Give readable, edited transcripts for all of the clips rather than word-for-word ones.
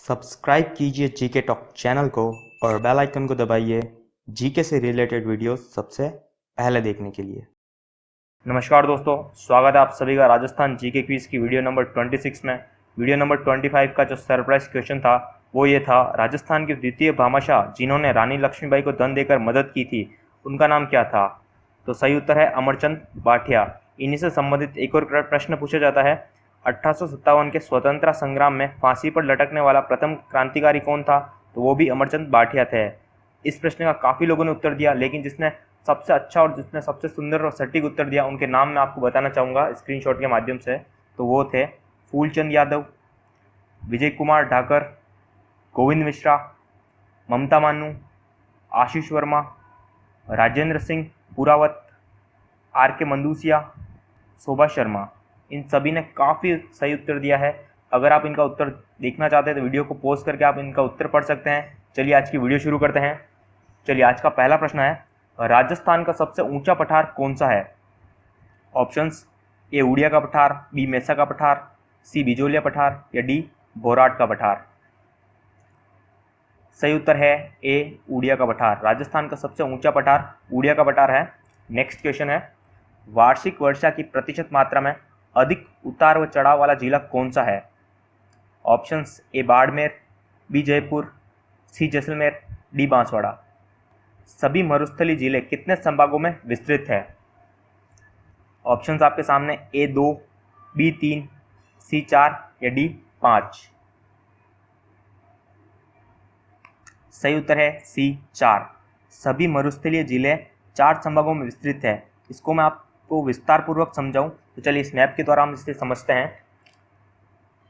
Subscribe कीजिए GK talk channel को और बेल आइकन को दबाइए जीके से रिलेटेड वीडियोस सबसे पहले देखने के लिए। नमस्कार दोस्तों, स्वागत है आप सभी का राजस्थान जीके क्विज की वीडियो नंबर 26 में। वीडियो नंबर 25 का जो सरप्राइज क्वेश्चन था वो ये था, राजस्थान के द्वितीय भामाशाह जिन्होंने रानी लक्ष्मीबाई को धन देकर मदद की थी उनका नाम क्या था? तो सही उत्तर है अमरचंद बाठिया। इन्हीं से संबंधित एक और प्रश्न पूछा जाता है, 1857 के स्वतंत्रता संग्राम में फांसी पर लटकने वाला प्रथम क्रांतिकारी कौन था? तो वो भी अमरचंद बाठिया थे। इस प्रश्न का काफ़ी लोगों ने उत्तर दिया, लेकिन जिसने सबसे अच्छा और जिसने सबसे सुंदर और सटीक उत्तर दिया उनके नाम मैं आपको बताना चाहूँगा स्क्रीनशॉट के माध्यम से। तो वो थे फूलचंद यादव, विजय कुमार ढाकर, गोविंद मिश्रा, ममता मानू, आशीष वर्मा, राजेंद्र सिंह पुरावत, आर के मंदूसिया, शोभा शर्मा। इन सभी ने काफ़ी सही उत्तर दिया है। अगर आप इनका उत्तर देखना चाहते हैं तो वीडियो को पॉज करके आप इनका उत्तर पढ़ सकते हैं। चलिए आज की वीडियो शुरू करते हैं। चलिए आज का पहला प्रश्न है, राजस्थान का सबसे ऊंचा पठार कौन सा है? ऑप्शंस, ए उड़िया का पठार, बी मेसा का पठार, सी बिजोलिया पठार या डी बोराट का पठार। सही उत्तर है ए उड़िया का पठार। राजस्थान का सबसे ऊंचा पठार उड़िया का पठार है। नेक्स्ट क्वेश्चन है, वार्षिक वर्षा की प्रतिशत मात्रा में अधिक उतार व चढ़ाव वाला जिला कौन सा है? ऑप्शंस, ए बाड़मेर, बी जयपुर, सी जैसलमेर, डी बांसवाड़ा। सभी मरुस्थलीय जिले कितने संभागों में विस्तृत है? ऑप्शंस आपके सामने, ए 2, बी 3, सी 4 या डी 5। सही उत्तर है सी 4। सभी मरुस्थलीय जिले 4 संभागों में विस्तृत है। इसको मैं आपको विस्तार पूर्वक समझाऊं तो चलिए इस मैप के द्वारा हम इसे समझते हैं।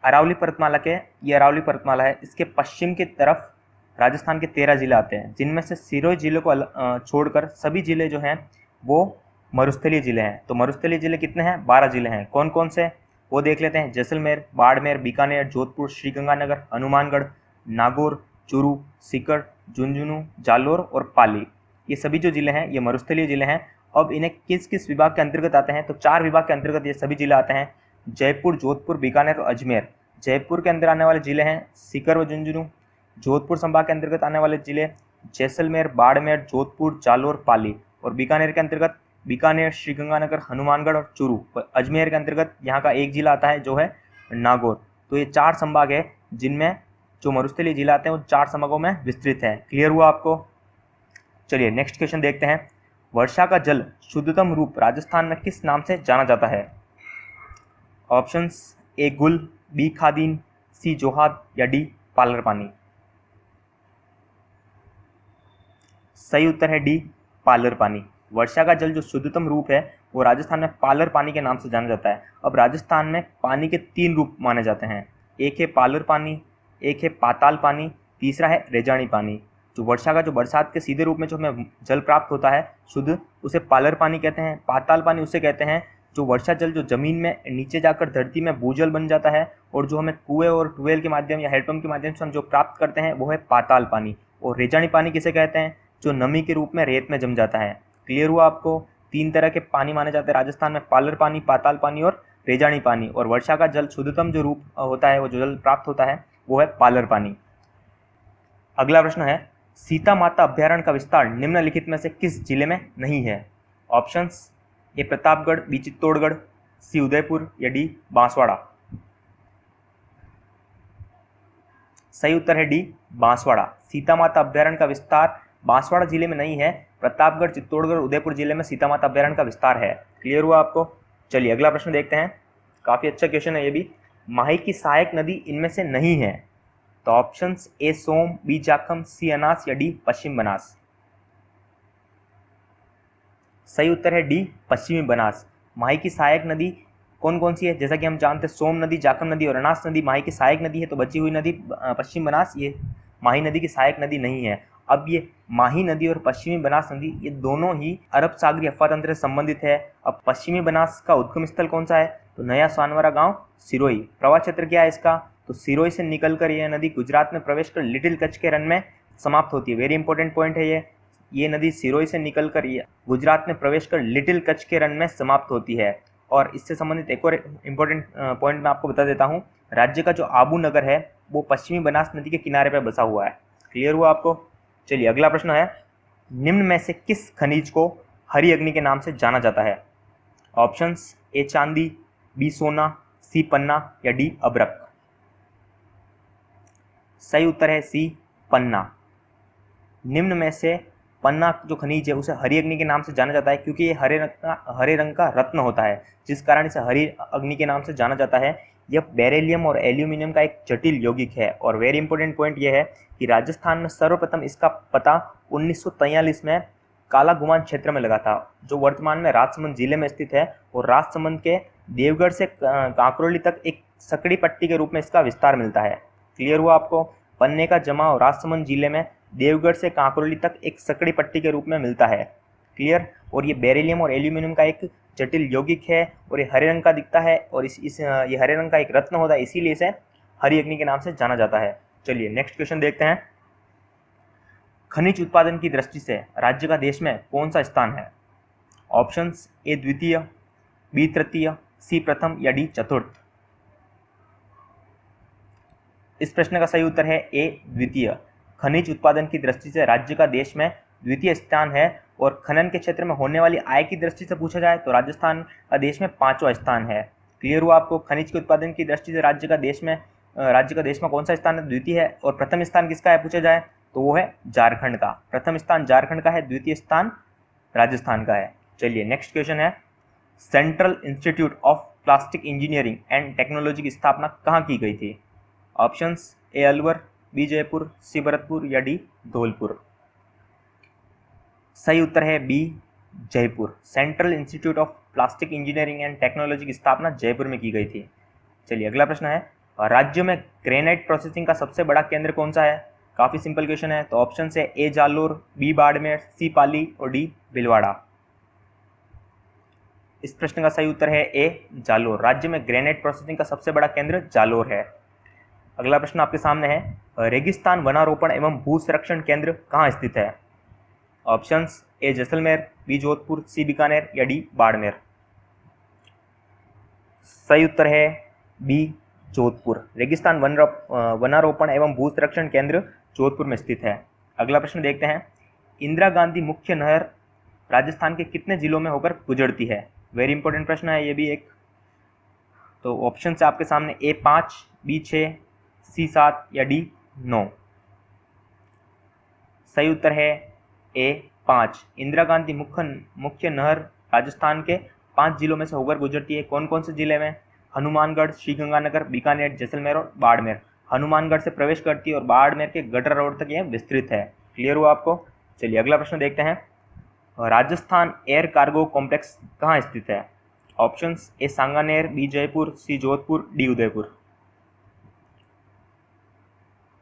अरावली पर्वतमाला ये अरावली पर्वतमाला है, इसके पश्चिम की तरफ राजस्थान के 13 जिले आते हैं, जिनमें से सिरोही जिले को छोड़कर सभी जिले जो हैं वो मरुस्थलीय जिले हैं। तो मरुस्थलीय जिले कितने हैं? 12 जिले हैं। कौन कौन से वो देख लेते हैं। जैसलमेर, बाड़मेर, बीकानेर, जोधपुर, श्रीगंगानगर, हनुमानगढ़, नागौर, चूरू, सीकर, झुंझुनू, जालोर और पाली। ये सभी जो जिले हैं ये मरुस्थलीय जिले हैं। अब इन्हें किस किस विभाग के अंतर्गत आते हैं? तो 4 विभाग के अंतर्गत ये सभी जिले आते हैं, जयपुर, जोधपुर, बीकानेर और अजमेर। जयपुर के अंदर आने वाले जिले हैं सीकर व झुंझुनू। जोधपुर संभाग के अंतर्गत आने वाले जिले जैसलमेर, बाड़मेर, जोधपुर, जालोर, पाली। और बीकानेर के अंतर्गत बीकानेर, श्रीगंगानगर, हनुमानगढ़ और चूरू। अजमेर के अंतर्गत यहाँ का एक जिला आता है जो है नागौर। तो ये 4 संभाग है जिनमें जो मरुस्थलीय जिला आते हैं वो 4 संभागों में विस्तृत है। क्लियर हुआ आपको? चलिए नेक्स्ट क्वेश्चन देखते हैं। वर्षा का जल शुद्धतम रूप राजस्थान में किस नाम से जाना जाता है? ऑप्शंस, ए गुल, बी खादीन, सी जोहाद या डी पालर पानी। सही उत्तर है डी पालर पानी। वर्षा का जल जो शुद्धतम रूप है वो राजस्थान में पालर पानी के नाम से जाना जाता है। अब राजस्थान में पानी के 3 रूप माने जाते हैं, एक है पालर पानी, एक है पाताल पानी, तीसरा है रेजानी पानी। जो वर्षा का जो बरसात के सीधे रूप में जो हमें जल प्राप्त होता है शुद्ध, उसे पालर पानी कहते हैं। पाताल पानी उसे कहते हैं जो वर्षा जल जो जमीन में नीचे जाकर धरती में भूजल बन जाता है और जो हमें कुएं और ट्यूबवेल के माध्यम या हैंडपंप के माध्यम से हम जो प्राप्त करते हैं वो है पाताल पानी। और रेजानी पानी किसे कहते हैं? जो नमी के रूप में रेत में जम जाता है। क्लियर हुआ आपको? 3 तरह के पानी माने जाते हैं राजस्थान में, पालर पानी, पाताल पानी और रेजानी पानी। और वर्षा का जल शुद्धतम जो रूप होता है वो जो जल प्राप्त होता है वो है पालर पानी। अगला प्रश्न है, सीता माता अभ्यारण्य का विस्तार निम्नलिखित में से किस जिले में नहीं है? ऑप्शंस, ए प्रतापगढ़, बी चित्तौड़गढ़, सी उदयपुर या डी बांसवाड़ा। सही उत्तर है डी बांसवाड़ा। सीता माता अभ्यारण्य का विस्तार बांसवाड़ा जिले में नहीं है, प्रतापगढ़, चित्तौड़गढ़, उदयपुर जिले में सीता माता अभ्यारण्य का विस्तार है। क्लियर हुआ आपको? चलिए अगला प्रश्न देखते हैं। काफी अच्छा क्वेश्चन है ये भी। माही की सहायक नदी इनमें से नहीं है। तो ऑप्शंस, ए सोम, बी जाखम, सी अनास या डी पश्चिम बनास। सही उत्तर है डी पश्चिमी बनास। माही की सहायक नदी कौन कौन सी है? जैसा कि हम जानते हैं सोम नदी, जाखम नदी और अनास नदी माही की सहायक नदी है, तो बची हुई नदी पश्चिम बनास ये माही नदी की सहायक नदी नहीं है। अब ये माही नदी और पश्चिमी बनास नदी ये दोनों ही अरब सागरीय अफवाह तंत्र से संबंधित है। अब पश्चिमी बनास का उद्गम स्थल कौन सा है? तो नया सानवरा गांव सिरोही। प्रवाह क्षेत्र क्या है इसका? तो सिरोही से निकलकर यह नदी गुजरात में प्रवेश कर लिटिल कच्छ के रन में समाप्त होती है। वेरी इंपॉर्टेंट पॉइंट है ये नदी सिरोही से निकलकर गुजरात में प्रवेश कर लिटिल कच्छ के रन में समाप्त होती है। और इससे संबंधित एक और इम्पोर्टेंट पॉइंट मैं आपको बता देता हूँ, राज्य का जो आबू नगर है वो पश्चिमी बनास नदी के किनारे पर बसा हुआ है। क्लियर हुआ आपको? चलिए अगला प्रश्न है, निम्न में से किस खनिज को हरी अग्नि के नाम से जाना जाता है? ऑप्शंस, ए चांदी, बी सोना, सी पन्ना या डी अभ्रक। सही उत्तर है सी पन्ना। निम्न में से पन्ना जो खनिज है उसे हरी अग्नि के नाम से जाना जाता है क्योंकि ये हरे रंग का रत्न होता है, जिस कारण इसे हरी अग्नि के नाम से जाना जाता है। यह बेरिलियम और एल्यूमिनियम का एक जटिल यौगिक है। और वेरी इंपॉर्टेंट पॉइंट यह है कि राजस्थान में सर्वप्रथम इसका पता 1943 में काला गुमान क्षेत्र में लगा था, जो वर्तमान में राजसमंद जिले में स्थित है। और राजसमंद के देवगढ़ से कांकरोली तक एक सकड़ी पट्टी के रूप में इसका विस्तार मिलता है। क्लियर हुआ आपको? पन्ने का जमाव राजसमंद जिले में देवगढ़ से कांकरोली तक एक सकड़ी पट्टी के रूप में मिलता है। क्लियर? और ये बेरिलियम और एल्यूमिनियम का एक जटिल यौगिक है और ये हरे रंग का दिखता है और ये हरे रंग का एक रत्न होता है, इसीलिए इसे हरी अग्नि के नाम से जाना जाता है। चलिए नेक्स्ट क्वेश्चन देखते हैं। खनिज उत्पादन की दृष्टि से राज्य का देश में कौन सा स्थान है? ऑप्शंस, ए द्वितीय, बी तृतीय, सी प्रथम या डी चतुर्थ। इस प्रश्न का सही उत्तर है ए द्वितीय। खनिज उत्पादन की दृष्टि से राज्य का देश में द्वितीय स्थान है। और खनन के क्षेत्र में होने वाली आय की दृष्टि से पूछा जाए तो राजस्थान का देश में 5वां स्थान है। क्लियर हुआ आपको? खनिज के उत्पादन की दृष्टि से राज्य का देश में कौन सा स्थान है? द्वितीय है। और प्रथम स्थान किसका है पूछा जाए तो वो है झारखंड का। प्रथम स्थान झारखंड का है, द्वितीय स्थान राजस्थान का है। चलिए नेक्स्ट क्वेश्चन है, central institute of plastic engineering and technology की स्थापना कहाँ की गई थी? Options, A Alwar, B Jaipur, C Bharatpur या डी धौलपुर। सही उत्तर है B Jaipur. Central institute of plastic engineering and technology की स्थापना जयपुर में की गई थी। चलिए अगला प्रश्न है, राज्य में ग्रेनाइट प्रोसेसिंग का सबसे बड़ा केंद्र कौन सा है? काफी सिंपल क्वेश्चन है। तो ऑप्शन है ए जालोर, बी बाड़मेर, सी पाली और डी भीलवाड़ा। इस प्रश्न का सही उत्तर है ए जालोर। राज्य में ग्रेनाइट प्रोसेसिंग का सबसे बड़ा केंद्र जालोर है। अगला प्रश्न आपके सामने है, रेगिस्तान वनारोपण एवं भू संरक्षण केंद्र कहाँ स्थित है? ऑप्शंस, ए जैसलमेर, बी जोधपुर, सी बीकानेर या डी बाड़मेर। सही उत्तर है बी जोधपुर। रेगिस्तान वनारोपण एवं भू संरक्षण केंद्र जोधपुर में स्थित है। अगला प्रश्न देखते हैं, इंदिरा गांधी मुख्य नहर राजस्थान के कितने जिलों में होकर गुजरती है? वेरी इंपॉर्टेंट प्रश्न है ये भी एक। तो ऑप्शन है आपके सामने ए 5, बी 6, सी 7 या डी 9। सही उत्तर है ए 5। इंदिरा गांधी मुख्य नहर राजस्थान के 5 जिलों में से होकर गुजरती है। कौन कौन से जिले में? हनुमानगढ़, श्रीगंगानगर, बीकानेर, जैसलमेर और बाड़मेर। हनुमानगढ़ से प्रवेश करती है और बाड़मेर के गडर रोड तक यह विस्तृत है। क्लियर हुआ आपको? चलिए अगला प्रश्न देखते हैं, राजस्थान एयर कार्गो कॉम्प्लेक्स कहाँ स्थित है? Options, A Sanganer, B Jaipur, C Jodhpur, D Udaipur.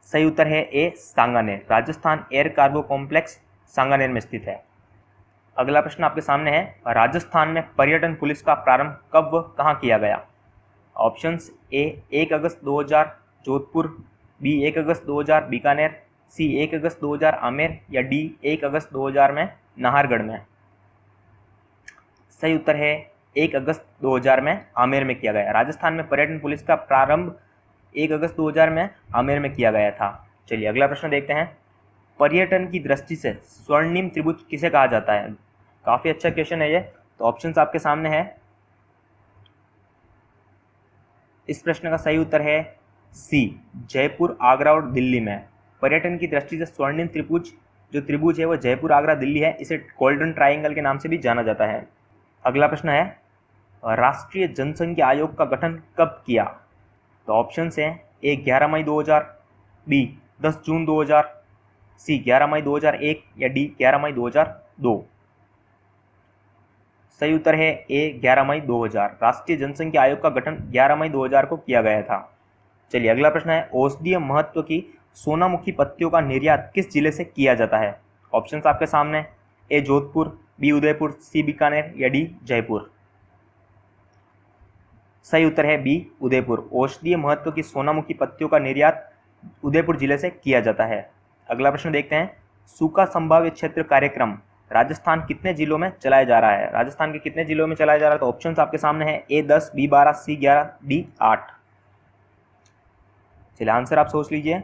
सही उत्तर है A Sanganer. Rajasthan air cargo complex Sanganer में स्थित है। अगला प्रश्न आपके सामने है, राजस्थान में पर्यटन पुलिस का प्रारंभ कब व कहाँ किया गया? ऑप्शंस, ए 1 अगस्त 2000 जोधपुर, बी 1 अगस्त 2000 बीकानेर, सी 1 अगस्त 2000 आमेर या डी 1 अगस्त 2000 में नाहरगढ़ में। सही उत्तर है 1 अगस्त 2000 में आमेर में किया गया। राजस्थान में पर्यटन पुलिस का प्रारंभ 1 अगस्त 2000 में आमेर में किया गया था। चलिए अगला प्रश्न देखते हैं, पर्यटन की दृष्टि से स्वर्णिम त्रिभुज किसे कहा जाता है? काफी अच्छा क्वेश्चन है ये। तो ऑप्शंस आपके सामने है। इस प्रश्न का सही उत्तर है सी, जयपुर, आगरा और दिल्ली में पर्यटन की दृष्टि से स्वर्णिम त्रिभुज जो त्रिभुज है वो जयपुर, आगरा, दिल्ली है। इसे गोल्डन ट्राइंगल के नाम से भी जाना जाता है। अगला प्रश्न है, राष्ट्रीय जनसंख्या आयोग का गठन कब किया? तो ऑप्शंस हैं, ए 11 मई 2000, बी 10 जून 2000, सी 11 मई 2001 या डी 11 मई 2002। सही उत्तर है ए 11 मई 2000। राष्ट्रीय जनसंख्या आयोग का गठन 11 मई 2000 को किया गया था। चलिए अगला प्रश्न है, औषधीय महत्व की सोनामुखी पत्तियों का निर्यात किस जिले से किया जाता है? ऑप्शंस आपके सामने, ए जोधपुर, बी उदयपुर, सी बीकानेर या डी जयपुर। सही उत्तर है बी उदयपुर। औषधीय महत्व की सोनामुखी पत्तियों का निर्यात उदयपुर जिले से किया जाता है। अगला प्रश्न देखते हैं, सूखा संभाव्य क्षेत्र कार्यक्रम राजस्थान कितने जिलों में चलाया जा रहा है? राजस्थान के कितने जिलों में चलाया जा रहा है? तो ऑप्शंस आपके सामने है A 10, B 12, C 11, D 8। चलिए आंसर आप सोच लीजिए।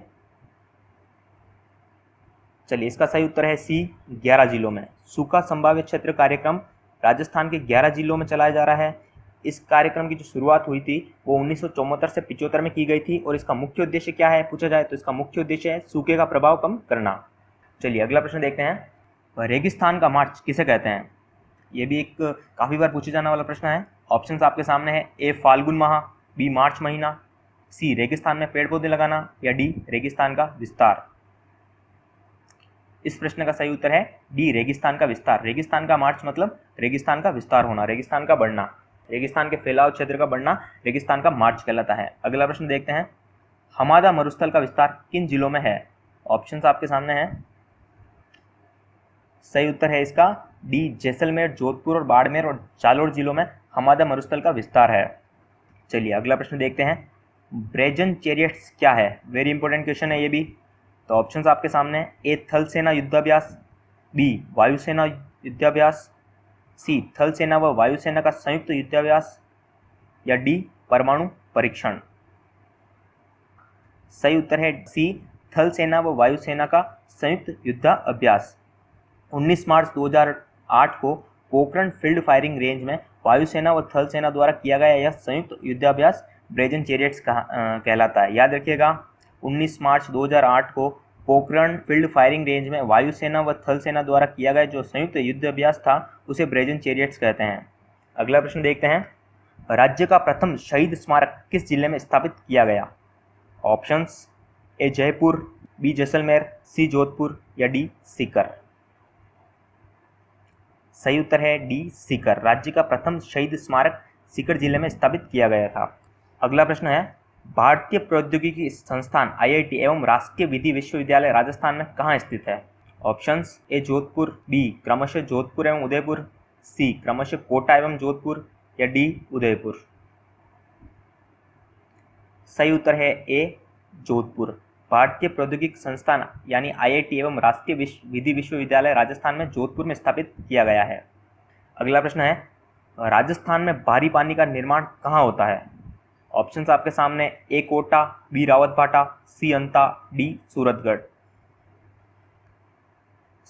चलिए इसका सही उत्तर है C 11 जिलों में। सूखा संभावित क्षेत्र कार्यक्रम राजस्थान के 11 जिलों में चलाया जा रहा है। इस कार्यक्रम की जो शुरुआत हुई थी वो 1974 से 75 में की गई थी और इसका मुख्य उद्देश्य क्या है पूछा जाए तो इसका मुख्य उद्देश्य है सूखे का प्रभाव कम करना। चलिए अगला प्रश्न देखते हैं। रेगिस्तान का मार्च किसे कहते हैं? ये भी एक काफ़ी बार पूछे जाने वाला प्रश्न है। ऑप्शंस आपके सामने है A फाल्गुन माह, B मार्च महीना, C रेगिस्तान में पेड़ पौधे लगाना या D रेगिस्तान का विस्तार। इस प्रश्न का सही उत्तर है D रेगिस्तान का विस्तार। रेगिस्तान का मार्च मतलब रेगिस्तान का विस्तार होना, रेगिस्तान का बढ़ना, रेगिस्तान के फैलाव क्षेत्र का बढ़ना रेगिस्तान का मार्च कहलाता है। अगला प्रश्न देखते हैं। हमादा मरुस्थल का विस्तार किन जिलों में है? ऑप्शंस आपके सामने हैं। सही उत्तर है इसका D जैसलमेर, जोधपुर और बाड़मेर और जालोर जिलों में हमादा मरुस्थल का विस्तार है। चलिए अगला प्रश्न देखते हैं। ब्रेजन चैरियट्स क्या है? वेरी इंपॉर्टेंट क्वेश्चन है ये भी। तो ऑप्शंस आपके सामने A थल सेना युद्धाभ्यास, B वायुसेना युद्धाभ्यास, C थल सेना व वायुसेना का संयुक्त युद्धाभ्यास या D परमाणु परीक्षण। सही उत्तर है C थल सेना व वायुसेना का संयुक्त युद्धाभ्यास। 19 मार्च 2008 को पोखरण फील्ड फायरिंग रेंज में वायुसेना व थल सेना द्वारा किया गया यह संयुक्त युद्धाभ्यास ब्रेजन चैरियट्स कहलाता है। याद रखिएगा 19 मार्च 2008 को पोखरण फील्ड फायरिंग रेंज में वायुसेना व थल सेना द्वारा किया गया जो संयुक्त युद्धाभ्यास था उसे ब्रेजन चैरियट्स कहते हैं। अगला प्रश्न देखते हैं। राज्य का प्रथम शहीद स्मारक किस जिले में स्थापित किया गया? Options A Jaipur, B Jaisalmer, C Jodhpur या D सीकर। सही उत्तर है D सीकर। राज्य का प्रथम शहीद स्मारक सीकर जिले में स्थापित किया गया था। अगला प्रश्न है। भारतीय प्रौद्योगिकी संस्थान IIT एवं राष्ट्रीय विधि विश्वविद्यालय राजस्थान में कहाँ स्थित है? ऑप्शंस A जोधपुर, B क्रमशः जोधपुर एवं उदयपुर, C क्रमशः कोटा एवं जोधपुर या D उदयपुर। सही उत्तर है A जोधपुर। भारतीय प्रौद्योगिकी संस्थान यानी IIT एवं राष्ट्रीय विधि विश्वविद्यालय राजस्थान में जोधपुर में स्थापित किया गया है। अगला प्रश्न है। राजस्थान में भारी पानी का निर्माण कहाँ होता है? ऑप्शंस आपके सामने A Kota, B Rawatbhata, C Anta, D Suratgarh.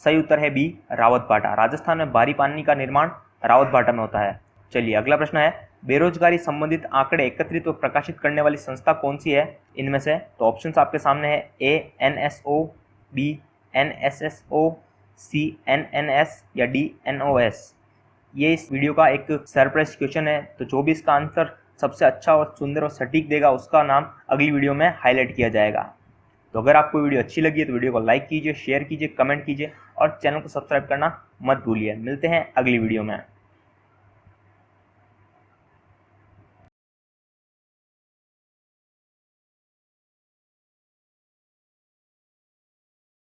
सही उत्तर है B रावतभाटा। राजस्थान में भारी पानी का निर्माण रावतभाटा में होता है। चलिए अगला प्रश्न है। बेरोजगारी संबंधित आंकड़े एकत्रित व प्रकाशित करने वाली संस्था कौन सी है इनमें से? तो ऑप्शंस आपके सामने है A NSO, B NSSO, C NNS या D NOS। ये इस वीडियो का एक सरप्राइज क्वेश्चन है, तो जो भी इसका आंसर सबसे अच्छा और सुंदर और सटीक देगा उसका नाम अगली वीडियो में हाईलाइट किया जाएगा। तो अगर आपको वीडियो अच्छी लगी है तो वीडियो को लाइक कीजिए, शेयर कीजिए, कमेंट कीजिए और चैनल को सब्सक्राइब करना मत भूलिए। मिलते हैं अगली वीडियो में।